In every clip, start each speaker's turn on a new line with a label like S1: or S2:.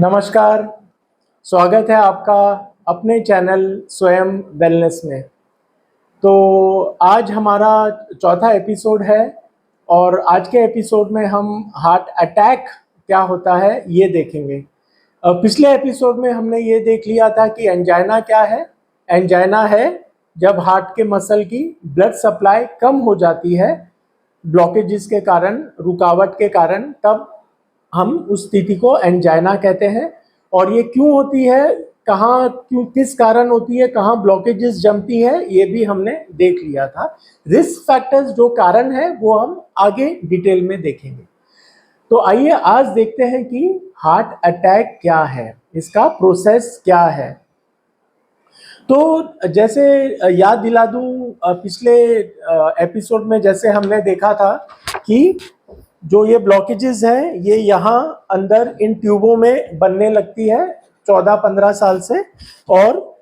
S1: नमस्कार, स्वागत है आपका अपने चैनल स्वयं वेलनेस में। तो आज हमारा चौथा एपिसोड है और आज के एपिसोड में हम हार्ट अटैक क्या होता है ये देखेंगे। पिछले एपिसोड में हमने ये देख लिया था कि एंजाइना क्या है। एंजाइना है जब हार्ट के मसल की ब्लड सप्लाई कम हो जाती है ब्लॉकेजेस के कारण, रुकावट के कारण, तब हम उस स्थिति को एंजाइना कहते हैं। और ये क्यों होती है, कहाँ क्यों, किस कारण होती है, कहाँ ब्लॉकेजेस जमती है, ये भी हमने देख लिया था। रिस्क फैक्टर्स जो कारण है वो हम आगे डिटेल में देखेंगे। तो आइए आज देखते हैं कि हार्ट अटैक क्या है, इसका प्रोसेस क्या है। तो जैसे याद दिला दूं, पिछले एपिसोड में जैसे हमने देखा था कि जो ये ब्लॉकेजेस हैं ये यहाँ अंदर इन ट्यूबों में बनने लगती है 14-15 साल से। और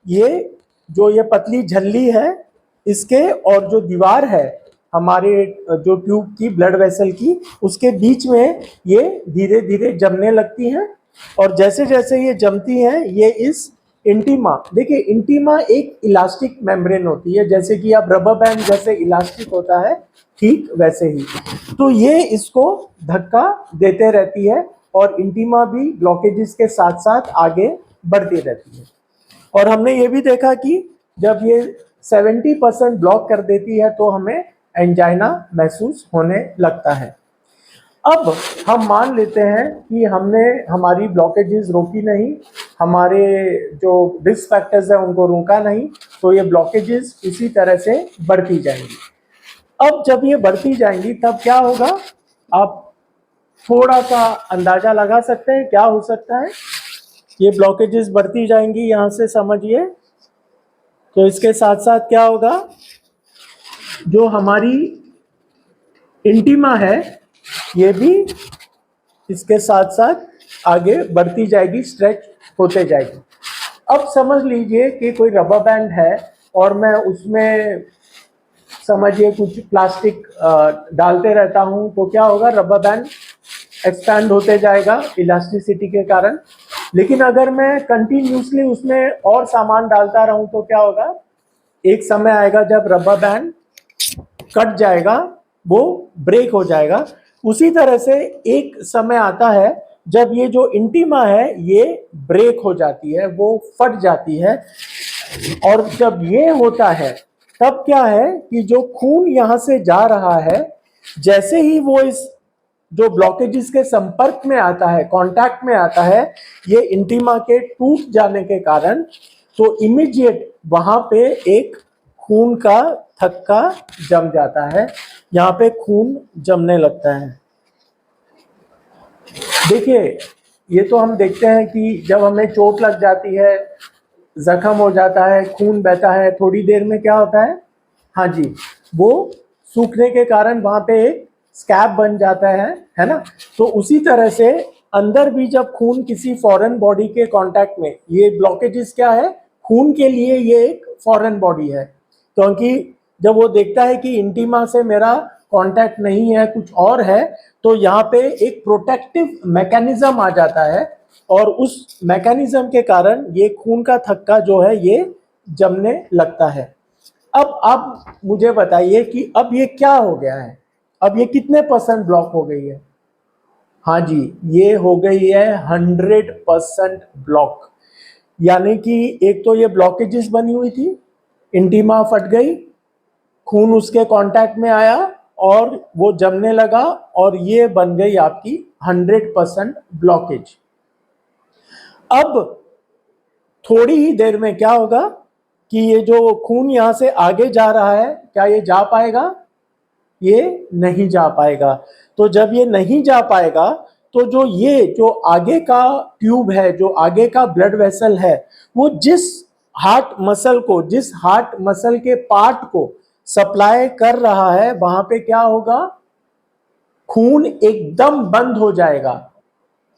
S1: ये जो ये पतली झल्ली है इसके और जो दीवार है हमारे जो ट्यूब की, ब्लड वेसल की, उसके बीच में ये धीरे धीरे जमने लगती हैं। और जैसे जैसे ये जमती हैं ये इस इंटीमा, देखिए इंटीमा एक इलास्टिक मेम्ब्रेन होती है, जैसे कि आप रबर बैंड जैसे इलास्टिक होता है ठीक वैसे ही। तो ये इसको धक्का देते रहती है और इंटीमा भी ब्लॉकेजेस के साथ साथ आगे बढ़ती रहती है। और हमने ये भी देखा कि जब ये 70% ब्लॉक कर देती है तो हमें एंजाइना महसूस होने लगता है। अब हम मान लेते हैं कि हमने हमारी ब्लॉकेजेस रोकी नहीं, हमारे जो रिस्क फैक्टर्स हैं उनको रोका नहीं, तो ये ब्लॉकेजेस इसी तरह से बढ़ती जाएंगी। अब जब ये बढ़ती जाएंगी तब क्या होगा, आप थोड़ा सा अंदाजा लगा सकते हैं क्या हो सकता है। ये ब्लॉकेजेस बढ़ती जाएंगी, यहाँ से समझिए। तो इसके साथ साथ क्या होगा, जो हमारी इंटीमा है ये भी इसके साथ साथ आगे बढ़ती जाएगी, स्ट्रेच होते जाएगी। अब समझ लीजिए कि कोई रबर बैंड है और मैं उसमें समझिए कुछ प्लास्टिक डालते रहता हूं, तो क्या होगा, रबर बैंड एक्सपैंड होते जाएगा इलास्टिसिटी के कारण। लेकिन अगर मैं कंटिन्यूसली उसमें और सामान डालता रहूं तो क्या होगा, एक समय आएगा जब रबर बैंड कट जाएगा, वो ब्रेक हो जाएगा। उसी तरह से एक समय आता है जब ये जो इंटीमा है ये ब्रेक हो जाती है, वो फट जाती है। और जब ये होता है तब क्या है कि जो खून यहां से जा रहा है, जैसे ही वो इस जो ब्लॉकेजेस के संपर्क में आता है, कांटेक्ट में आता है, ये इंटीमा के टूट जाने के कारण, तो इमीडिएट वहां पे एक खून का थक्का जम जाता है, यहाँ पे खून जमने लगता है। देखिए ये तो हम देखते हैं कि जब हमें चोट लग जाती है, जख्म हो जाता है, खून बहता है, थोड़ी देर में क्या होता है, हाँ जी, वो सूखने के कारण वहां पे एक स्कैब बन जाता है ना। तो उसी तरह से अंदर भी जब खून किसी फॉरेन बॉडी के कांटेक्ट में, ये ब्लॉकेजेस क्या है, खून के लिए ये एक फॉरेन बॉडी है, क्योंकि जब वो देखता है कि इंटीमा से मेरा कांटेक्ट नहीं है, कुछ और है, तो यहाँ पे एक प्रोटेक्टिव मैकेनिज्म आ जाता है और उस मैकेनिज्म के कारण ये खून का थक्का जो है ये जमने लगता है। अब आप मुझे बताइए कि अब ये क्या हो गया है, अब ये कितने % ब्लॉक हो गई है। हाँ जी, ये हो गई है 100% ब्लॉक। यानी कि एक तो ये ब्लॉकेजेस बनी हुई थी, इंटीमा फट गई, खून उसके कांटेक्ट में आया और वो जमने लगा और ये बन गई आपकी 100% ब्लॉकेज। अब थोड़ी ही देर में क्या होगा कि ये जो खून यहां से आगे जा रहा है, क्या ये जा पाएगा, ये नहीं जा पाएगा। तो जब ये नहीं जा पाएगा तो जो ये जो आगे का ट्यूब है, जो आगे का ब्लड वेसल है, वो जिस हार्ट मसल को, जिस हार्ट मसल के पार्ट को सप्लाई कर रहा है, वहां पे क्या होगा, खून एकदम बंद हो जाएगा।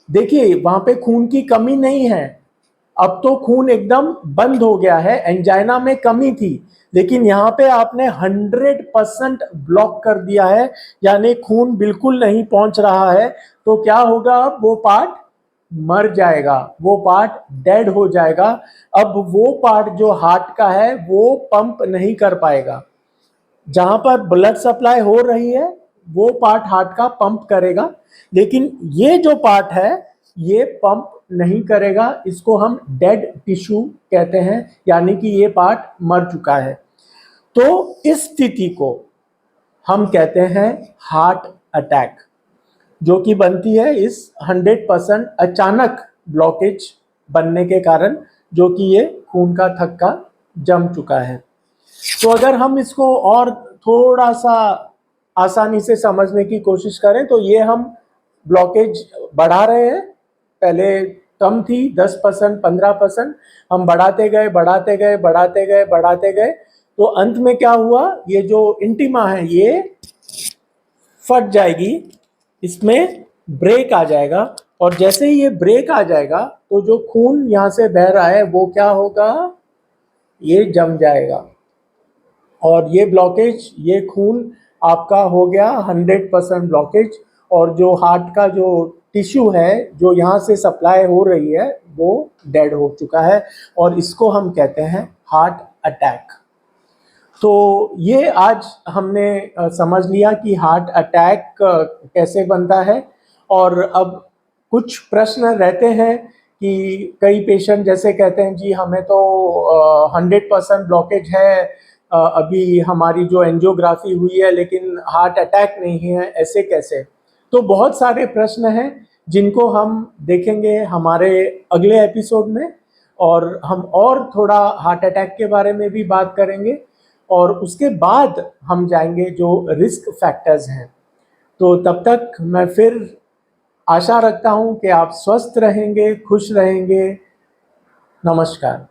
S1: देखिए वहां पे खून की कमी नहीं है, अब तो खून एकदम बंद हो गया है। एंजाइना में कमी थी, लेकिन यहाँ पे आपने 100% ब्लॉक कर दिया है, यानी खून बिल्कुल नहीं पहुंच रहा है। तो क्या होगा, अब वो पार्ट मर जाएगा, वो पार्ट डेड हो जाएगा। अब वो पार्ट जो हार्ट का है वो पंप नहीं कर पाएगा। जहां पर ब्लड सप्लाई हो रही है वो पार्ट हार्ट का पंप करेगा, लेकिन ये जो पार्ट है ये पंप नहीं करेगा। इसको हम डेड टिश्यू कहते हैं, यानी कि ये पार्ट मर चुका है। तो इस स्थिति को हम कहते हैं हार्ट अटैक, जो कि बनती है इस 100% अचानक ब्लॉकेज बनने के कारण, जो कि ये खून का थक्का जम चुका है। तो अगर हम इसको और थोड़ा सा आसानी से समझने की कोशिश करें तो ये हम ब्लॉकेज बढ़ा रहे हैं। पहले कम थी 10% 15%, हम बढ़ाते गए बढ़ाते गए बढ़ाते गए बढ़ाते गए, तो अंत में क्या हुआ, ये जो इंटिमा है ये फट जाएगी, इसमें ब्रेक आ जाएगा। और जैसे ही ये ब्रेक आ जाएगा तो जो खून यहाँ से बह रहा है वो क्या होगा, ये जम जाएगा। और ये ब्लॉकेज, ये खून आपका हो गया 100% ब्लॉकेज। और जो हार्ट का जो टिश्यू है जो यहाँ से सप्लाई हो रही है वो डेड हो चुका है, और इसको हम कहते हैं हार्ट अटैक। तो ये आज हमने समझ लिया कि हार्ट अटैक कैसे बनता है। और अब कुछ प्रश्न रहते हैं कि कई पेशेंट जैसे कहते हैं जी हमें तो 100% ब्लॉकेज है, अभी हमारी जो एंजियोग्राफी हुई है लेकिन हार्ट अटैक नहीं है, ऐसे कैसे। तो बहुत सारे प्रश्न हैं जिनको हम देखेंगे हमारे अगले एपिसोड में, और हम और थोड़ा हार्ट अटैक के बारे में भी बात करेंगे, और उसके बाद हम जाएंगे जो रिस्क फैक्टर्स हैं। तो तब तक मैं फिर आशा रखता हूं कि आप स्वस्थ रहेंगे, खुश रहेंगे। नमस्कार।